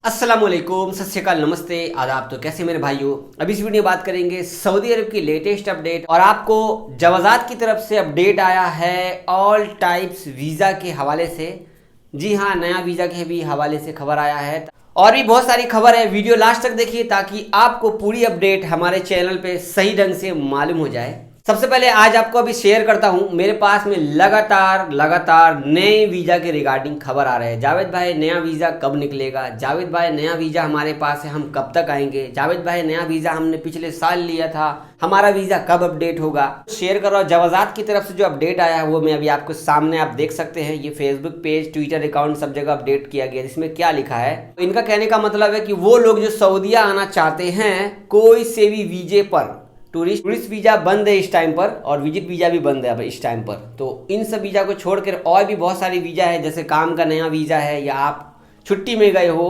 अस्सलामुअलैकुम, सत श्री अकाल, नमस्ते, आदाब। तो कैसे मेरे भाइयों, अभी इस वीडियो में बात करेंगे सऊदी अरब की लेटेस्ट अपडेट और आपको जवाजात की तरफ से अपडेट आया है ऑल टाइप्स वीज़ा के हवाले से। जी हाँ, नया वीज़ा के भी हवाले से खबर आया है और भी बहुत सारी खबर है। वीडियो लास्ट तक देखिए ताकि आपको पूरी अपडेट हमारे चैनल पे सही ढंग से मालूम हो जाए। सबसे पहले आज आपको अभी शेयर करता हूं, मेरे पास में लगातार नए वीज़ा के रिगार्डिंग खबर आ रहे हैं। जावेद भाई नया वीज़ा कब निकलेगा, जावेद भाई नया वीज़ा हमारे पास है, हम कब तक आएंगे, जावेद भाई नया वीज़ा हमने पिछले साल लिया था, हमारा वीज़ा कब अपडेट होगा। शेयर कर रहा हूँ। जवाजात की तरफ से जो अपडेट आया है वो मैं अभी आपको सामने आप देख सकते हैं। ये फेसबुक पेज, ट्विटर अकाउंट सब जगह अपडेट किया गया। इसमें क्या लिखा है, इनका कहने का मतलब है कि वो लोग जो सऊदीया आना चाहते हैं, कोई से भी वीजे पर, टूरिस्ट वीजा बंद है इस टाइम पर और विजिट वीजा भी बंद है अब इस टाइम पर। तो इन सब वीजा को छोड़कर और भी बहुत सारी वीजा है, जैसे काम का नया वीजा है या आप छुट्टी में गए हो,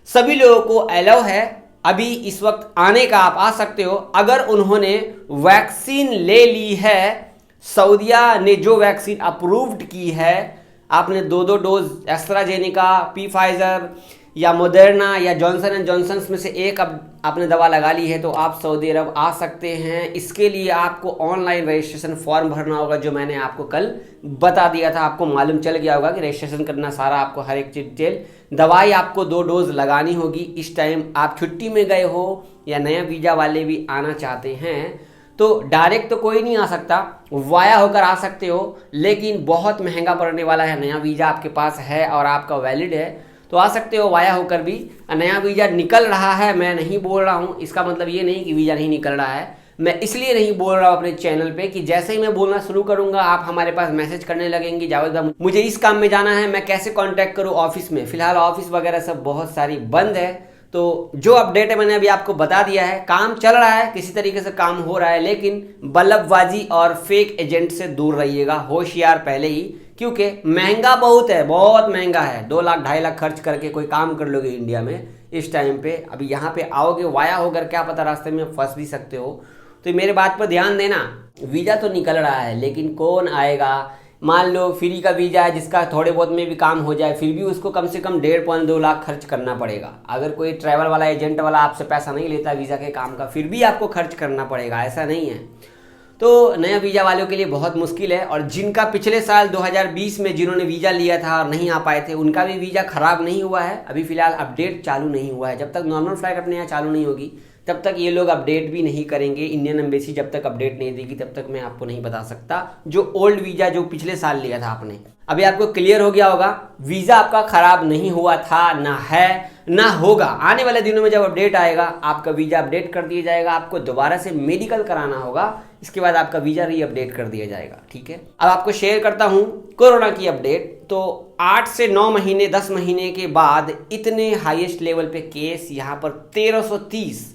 सभी लोगों को अलाउ है अभी इस वक्त आने का। आप आ सकते हो अगर उन्होंने वैक्सीन ले ली है। सऊदीया ने जो वैक्सीन अप्रूव्ड की है, आपने दो डोज एस्ट्राजेनेका, फाइजर या मोडर्ना या जॉनसन एंड जॉनसन में से एक आपने दवा लगा ली है, तो आप सऊदी अरब आ सकते हैं। इसके लिए आपको ऑनलाइन रजिस्ट्रेशन फॉर्म भरना होगा, जो मैंने आपको कल बता दिया था। आपको मालूम चल गया होगा कि रजिस्ट्रेशन करना सारा, आपको हर एक डिटेल। दवाई आपको 2 डोज लगानी होगी। इस टाइम आप छुट्टी में गए हो या नया वीज़ा वाले भी आना चाहते हैं तो डायरेक्ट तो कोई नहीं आ सकता, वाया होकर आ सकते हो, लेकिन बहुत महंगा पड़ने वाला है। नया वीज़ा आपके पास है और आपका वैलिड है तो आ सकते हो वाया होकर भी। नया वीज़ा निकल रहा है, मैं नहीं बोल रहा हूँ, इसका मतलब ये नहीं कि वीज़ा नहीं निकल रहा है। मैं इसलिए नहीं बोल रहा हूँ अपने चैनल पे कि जैसे ही मैं बोलना शुरू करूँगा आप हमारे पास मैसेज करने लगेंगे, जावेद भाई मुझे इस काम में जाना है, मैं कैसे कांटेक्ट करूँ ऑफिस में। फिलहाल ऑफिस वगैरह सब बहुत सारी बंद है। तो जो अपडेट है मैंने अभी आपको बता दिया है। काम चल रहा है, किसी तरीके से काम हो रहा है, लेकिन बल्लभबाजी और फेक एजेंट से दूर रहिएगा, होशियार पहले ही, क्योंकि महंगा बहुत है, बहुत महंगा है। 2 लाख 2.5 लाख खर्च करके कोई काम कर लोगे इंडिया में इस टाइम पे। अभी यहाँ पे आओगे वाया होकर, क्या पता रास्ते में फंस भी सकते हो। तो मेरे बात पर ध्यान देना। वीज़ा तो निकल रहा है लेकिन कौन आएगा। मान लो फ्री का वीज़ा है जिसका थोड़े बहुत में भी काम हो जाए, फिर भी उसको कम से कम 1.5-2 लाख खर्च करना पड़ेगा। अगर कोई ट्रैवल वाला एजेंट वाला आपसे पैसा नहीं लेता वीज़ा के काम का, फिर भी आपको खर्च करना पड़ेगा, ऐसा नहीं है। तो नया वीज़ा वालों के लिए बहुत मुश्किल है। और जिनका पिछले साल 2020 में जिन्होंने वीज़ा लिया था और नहीं आ पाए थे, उनका भी वीज़ा ख़राब नहीं हुआ है। अभी फ़िलहाल अपडेट चालू नहीं हुआ है। जब तक नॉर्मल फ्लाइट अपने यहाँ चालू नहीं होगी तब तक ये लोग अपडेट भी नहीं करेंगे। इंडियन एम्बेसी जब तक अपडेट नहीं देगी तब तक मैं आपको नहीं बता सकता। जो ओल्ड वीज़ा जो पिछले साल लिया था आपने, अभी आपको क्लियर हो गया होगा, वीज़ा आपका ख़राब नहीं हुआ था, ना है ना होगा। आने वाले दिनों में जब अपडेट आएगा आपका वीज़ा अपडेट कर दिया जाएगा। आपको दोबारा से मेडिकल कराना होगा, इसके बाद आपका वीज़ा री अपडेट कर दिया जाएगा। ठीक है, अब आपको शेयर करता हूँ कोरोना की अपडेट। तो 8 से 9 महीने 10 महीने के बाद इतने हाईएस्ट लेवल पे केस यहाँ पर 1330,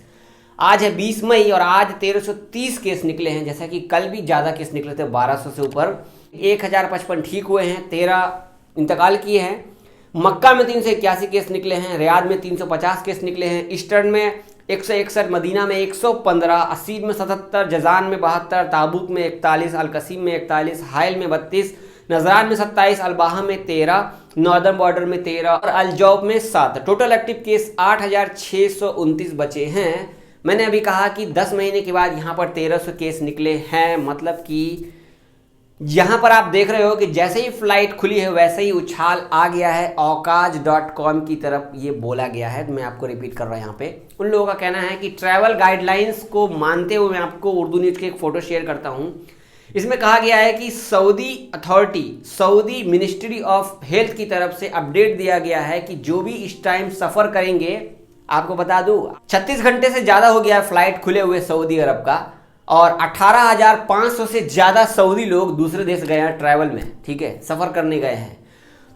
आज है 20 मई और आज 1330 केस निकले हैं। जैसा कि कल भी ज़्यादा केस निकले थे, 1200 से ऊपर। 1055 ठीक हुए हैं, 13 इंतकाल किए हैं। मक्का में 381 केस निकले हैं, रियाद में 350 केस निकले हैं, ईस्टर्न में 161, मदीना में 115, असीब में 77, जजान में 72, ताबूक में 41, अलकसीम में 41, हायल में 32, नजरान में 27, अलबाहा में 13, नॉर्दर्न बॉर्डर में 13 और अलजौब में 7। टोटल एक्टिव केस 8629 बचे हैं। मैंने अभी कहा कि 10 महीने के बाद यहाँ पर 1300 केस निकले हैं, मतलब कि यहाँ पर आप देख रहे हो कि जैसे ही फ्लाइट खुली है वैसे ही उछाल आ गया है awkash.com की तरफ। ये बोला गया है, मैं आपको रिपीट कर रहा हूँ। यहाँ पे उन लोगों का कहना है कि ट्रैवल गाइडलाइंस को मानते हुए मैं आपको उर्दू न्यूज़ की एक फ़ोटो शेयर करता हूँ। इसमें कहा गया है कि Saudi authority, Saudi ministry of health की तरफ से अपडेट दिया गया है कि जो भी इस टाइम सफ़र करेंगे, आपको बता दूं 36 घंटे से ज़्यादा हो गया है फ्लाइट खुले हुए सऊदी अरब का, और 18,500 से ज़्यादा सऊदी लोग दूसरे देश गए हैं ट्रैवल में। ठीक है, सफ़र करने गए हैं।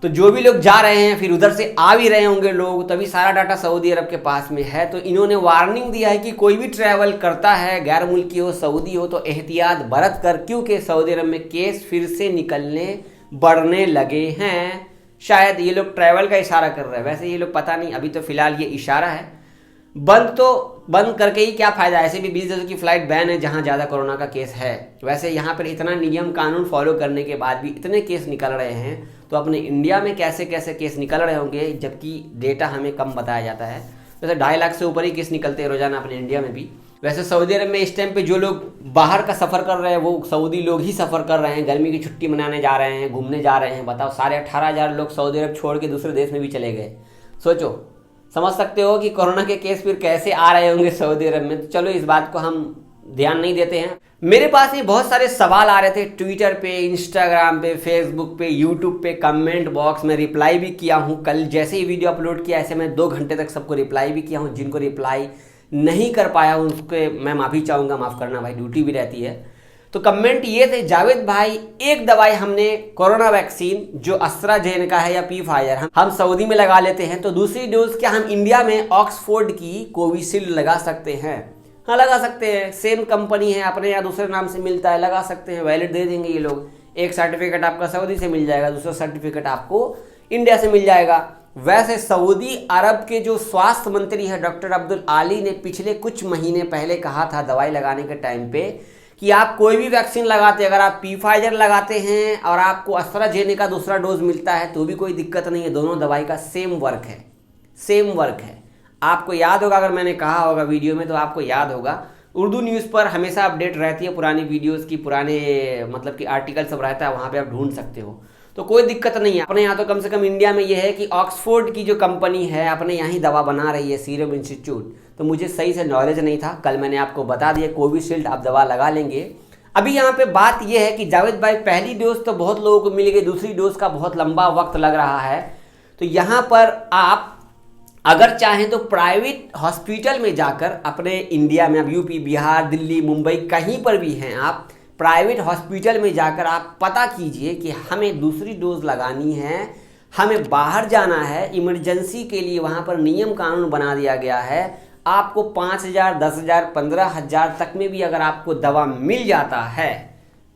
तो जो भी लोग जा रहे हैं फिर उधर से आ भी रहे होंगे लोग, तभी सारा डाटा सऊदी अरब के पास में है। तो इन्होंने वार्निंग दिया है कि कोई भी ट्रैवल करता है, गैर मुल्की हो सऊदी हो, तो एहतियात बरत कर, क्योंकि सऊदी अरब में केस फिर से निकलने बढ़ने लगे हैं। शायद ये लोग ट्रैवल का इशारा कर रहे हैं, वैसे ये लोग पता नहीं, अभी तो फिलहाल ये इशारा है। बंद तो बंद करके ही क्या फ़ायदा, ऐसे भी 20 देशों की फ़्लाइट बैन है जहां ज़्यादा कोरोना का केस है। वैसे यहाँ पर इतना नियम कानून फॉलो करने के बाद भी इतने केस निकल रहे हैं, तो अपने इंडिया में कैसे कैसे केस निकल रहे होंगे, जबकि डेटा हमें कम बताया जाता है। वैसे 2.5 लाख से ऊपर ही केस निकलते हैं रोजाना अपने इंडिया में भी। वैसे सऊदी अरब में इस टाइम पे जो लोग बाहर का सफ़र कर रहे हैं वो सऊदी लोग ही सफ़र कर रहे हैं, गर्मी की छुट्टी मनाने जा रहे हैं, घूमने जा रहे हैं। बताओ, 18,500 लोग सऊदी अरब छोड़ के दूसरे देश में भी चले गए। सोचो, समझ सकते हो कि कोरोना के केस फिर कैसे आ रहे होंगे सऊदी अरब में। तो चलो, इस बात को हम ध्यान नहीं देते हैं। मेरे पास ये बहुत सारे सवाल आ रहे थे ट्विटर पे, इंस्टाग्राम पे, फेसबुक पे, यूट्यूब पे, कमेंट बॉक्स में रिप्लाई भी किया हूँ। कल जैसे ही वीडियो अपलोड किया ऐसे मैं 2 घंटे तक सबको रिप्लाई भी किया हूँ। जिनको रिप्लाई नहीं कर पाया हूँ उसके मैं माफ़ी चाहूँगा, माफ़ करना भाई, ड्यूटी भी रहती है। तो कमेंट ये थे, जावेद भाई एक दवाई हमने कोरोना वैक्सीन जो एस्ट्राजेनेका है या Pfizer हम सऊदी में लगा लेते हैं, तो दूसरी डोज क्या हम इंडिया में ऑक्सफोर्ड की कोविशील्ड लगा सकते हैं? हाँ, लगा सकते हैं। सेम कंपनी है, अपने यहाँ दूसरे नाम से मिलता है, लगा सकते हैं। वैलिड दे देंगे ये लोग। एक सर्टिफिकेट आपका सऊदी से मिल जाएगा, दूसरा सर्टिफिकेट आपको इंडिया से मिल जाएगा। वैसे सऊदी अरब के जो स्वास्थ्य मंत्री है डॉक्टर अब्दुल आली ने पिछले कुछ महीने पहले कहा था दवाई लगाने के टाइम पे कि आप कोई भी वैक्सीन लगाते हैं, अगर आप Pfizer लगाते हैं और आपको एस्ट्राजेनेका दूसरा डोज मिलता है तो भी कोई दिक्कत नहीं है। दोनों दवाई का सेम वर्क है, सेम वर्क है। आपको याद होगा, अगर मैंने कहा होगा वीडियो में तो आपको याद होगा। उर्दू न्यूज़ पर हमेशा अपडेट रहती है पुरानी वीडियोस की, पुराने मतलब कि आर्टिकल सब रहता है, वहाँ पे आप ढूंढ सकते हो। तो कोई दिक्कत नहीं है। अपने यहाँ तो कम से कम इंडिया में ये है कि ऑक्सफोर्ड की जो कंपनी है अपने यहाँ ही दवा बना रही है, सीरम इंस्टीट्यूट। तो मुझे सही से नॉलेज नहीं था, कल मैंने आपको बता दिया कोविशील्ड आप दवा लगा लेंगे। अभी यहाँ पे बात यह है कि जावेद भाई पहली डोज तो बहुत लोगों को मिल गई, दूसरी डोज का बहुत लंबा वक्त लग रहा है। तो यहाँ पर आप अगर चाहें तो प्राइवेट हॉस्पिटल में जाकर अपने इंडिया में, अब यूपी, बिहार, दिल्ली, मुंबई कहीं पर भी हैं आप, प्राइवेट हॉस्पिटल में जाकर आप पता कीजिए कि हमें दूसरी डोज लगानी है, हमें बाहर जाना है इमरजेंसी के लिए। वहाँ पर नियम कानून बना दिया गया है, आपको 5,000, 10,000, 15,000 तक में भी अगर आपको दवा मिल जाता है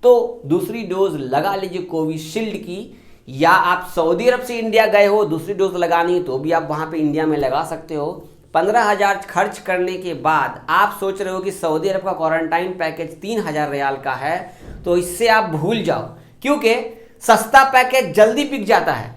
तो दूसरी डोज लगा लीजिए कोविशील्ड की। या आप सऊदी अरब से इंडिया गए हो, दूसरी डोज लगानी है तो भी आप वहाँ पे इंडिया में लगा सकते हो। 15,000 खर्च करने के बाद आप सोच रहे हो कि सऊदी अरब का क्वारंटाइन पैकेज 3,000 रियाल का है, तो इससे आप भूल जाओ, क्योंकि सस्ता पैकेज जल्दी बिक जाता है।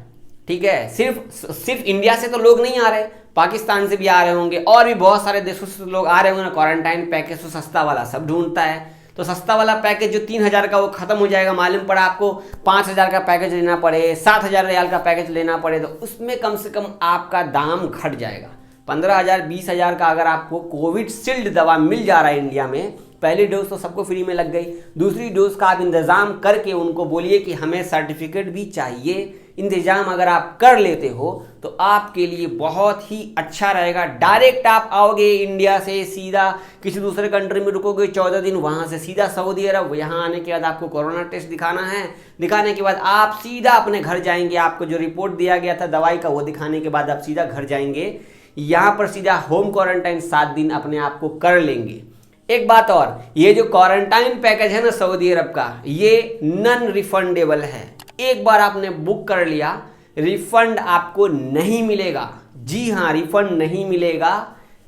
ठीक है, सिर्फ इंडिया से तो लोग नहीं आ रहे, पाकिस्तान से भी आ रहे होंगे और भी बहुत सारे देशों से लोग आ रहे होंगे ना। क्वारंटाइन पैकेज तो सस्ता वाला सब ढूंढता है, तो सस्ता वाला पैकेज जो 3,000 का वो खत्म हो जाएगा। मालूम पड़ा आपको 5,000 का पैकेज लेना पड़े, 7,000 रियाल का पैकेज लेना पड़े, तो उसमें कम से कम आपका दाम घट जाएगा। 15,000, 20,000 का अगर आपको कोविशील्ड दवा मिल जा रहा है इंडिया में, पहली डोज तो सबको फ्री में लग गई, दूसरी डोज का आप इंतज़ाम करके उनको बोलिए कि हमें सर्टिफिकेट भी चाहिए। इंतजाम अगर आप कर लेते हो तो आपके लिए बहुत ही अच्छा रहेगा। डायरेक्ट आप आओगे इंडिया से, सीधा किसी दूसरे कंट्री में रुकोगे 14 दिन, वहाँ से सीधा सऊदी अरब। यहाँ आने के बाद आपको कोरोना टेस्ट दिखाना है, दिखाने के बाद आप सीधा अपने घर जाएंगे। आपको जो रिपोर्ट दिया गया था दवाई का वो दिखाने के बाद आप सीधा घर जाएंगे। यहाँ पर सीधा होम क्वारंटाइन 7 दिन अपने आप को कर लेंगे। एक बात और, ये जो क्वारंटाइन पैकेज है ना सऊदी अरब का, ये नॉन रिफंडेबल है। एक बार आपने बुक कर लिया, रिफंड आपको नहीं मिलेगा। जी हाँ, रिफंड नहीं मिलेगा,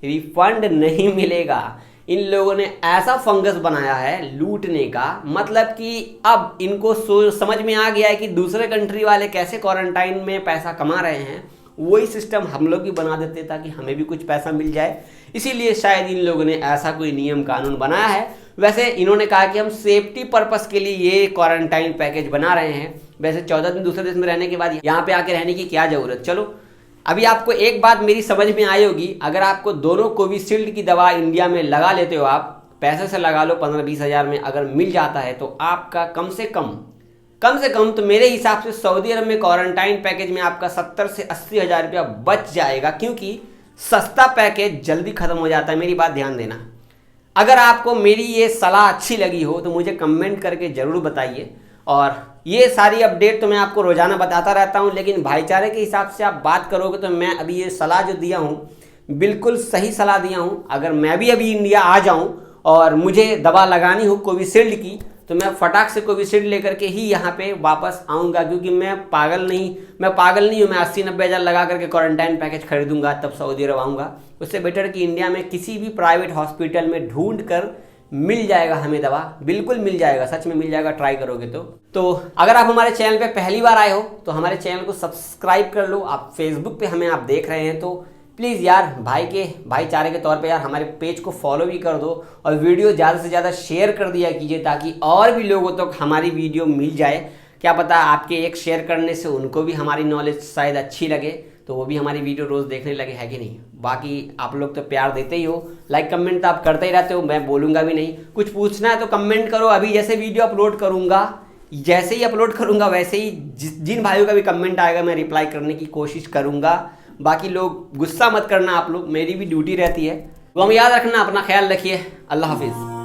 रिफंड नहीं मिलेगा। इन लोगों ने ऐसा फंगस बनाया है लूटने का, मतलब कि अब इनको समझ में आ गया है कि दूसरे कंट्री वाले कैसे क्वारंटाइन में पैसा कमा रहे हैं, वही सिस्टम हम लोग भी बना देते ताकि हमें भी कुछ पैसा मिल जाए। इसीलिए शायद इन लोगों ने ऐसा कोई नियम कानून बनाया है। वैसे इन्होंने कहा कि हम सेफ्टी पर्पस के लिए ये क्वारंटाइन पैकेज बना रहे हैं। वैसे 14 दिन दूसरे देश में रहने के बाद यहाँ पे आके रहने की क्या ज़रूरत। चलो, अभी आपको एक बात मेरी समझ में आई होगी, अगर आपको दोनों कोविशील्ड की दवा इंडिया में लगा लेते हो, आप पैसे से लगा लो 15-20 हज़ार में अगर मिल जाता है, तो आपका कम से कम तो मेरे हिसाब से सऊदी अरब में क्वारंटाइन पैकेज में आपका 70 से 80 हज़ार रुपया बच जाएगा, क्योंकि सस्ता पैकेज जल्दी खत्म हो जाता है। मेरी बात ध्यान देना। अगर आपको मेरी ये सलाह अच्छी लगी हो तो मुझे कमेंट करके ज़रूर बताइए। और ये सारी अपडेट तो मैं आपको रोज़ाना बताता रहता हूँ, लेकिन भाईचारे के हिसाब से आप बात करोगे तो मैं अभी ये सलाह जो दिया हूँ बिल्कुल सही सलाह दिया हूँ। अगर मैं भी अभी इंडिया आ जाऊँ और मुझे दवा लगानी हो कोविशील्ड की, तो मैं फटाक से कोविशील्ड लेकर के ही यहाँ पे वापस आऊँगा, क्योंकि मैं पागल नहीं हूँ। मैं 80-90 हज़ार लगा करके क्वारंटाइन पैकेज खरीदूंगा तब सऊदी अरब आऊँगा। उससे बेटर कि इंडिया में किसी भी प्राइवेट हॉस्पिटल में ढूंढ कर मिल जाएगा हमें दवा, बिल्कुल मिल जाएगा, सच में मिल जाएगा ट्राई करोगे तो अगर आप हमारे चैनल पे पहली बार आए हो तो हमारे चैनल को सब्सक्राइब कर लो। आप फेसबुक पे हमें आप देख रहे हैं तो प्लीज़ यार भाईचारे के तौर पे यार हमारे पेज को फॉलो भी कर दो और वीडियो ज़्यादा से ज़्यादा शेयर कर दिया कीजिए ताकि और भी लोगों तक हमारी वीडियो मिल जाए। क्या पता आपके एक शेयर करने से उनको भी हमारी नॉलेज शायद अच्छी लगे तो वो भी हमारी वीडियो रोज़ देखने लगे, है कि नहीं। बाकी आप लोग तो प्यार देते ही हो, लाइक कमेंट तो आप करते ही रहते हो, मैं बोलूँगा भी नहीं। कुछ पूछना है तो कमेंट करो, अभी जैसे वीडियो अपलोड करूँगा जैसे ही अपलोड करूँगा वैसे ही जिन भाइयों का भी कमेंट आएगा मैं रिप्लाई करने की कोशिश करूँगा। बाकी लोग गुस्सा मत करना, आप लोग, मेरी भी ड्यूटी रहती है। तो हम याद रखना, अपना ख्याल रखिए। अल्लाह हाफिज़।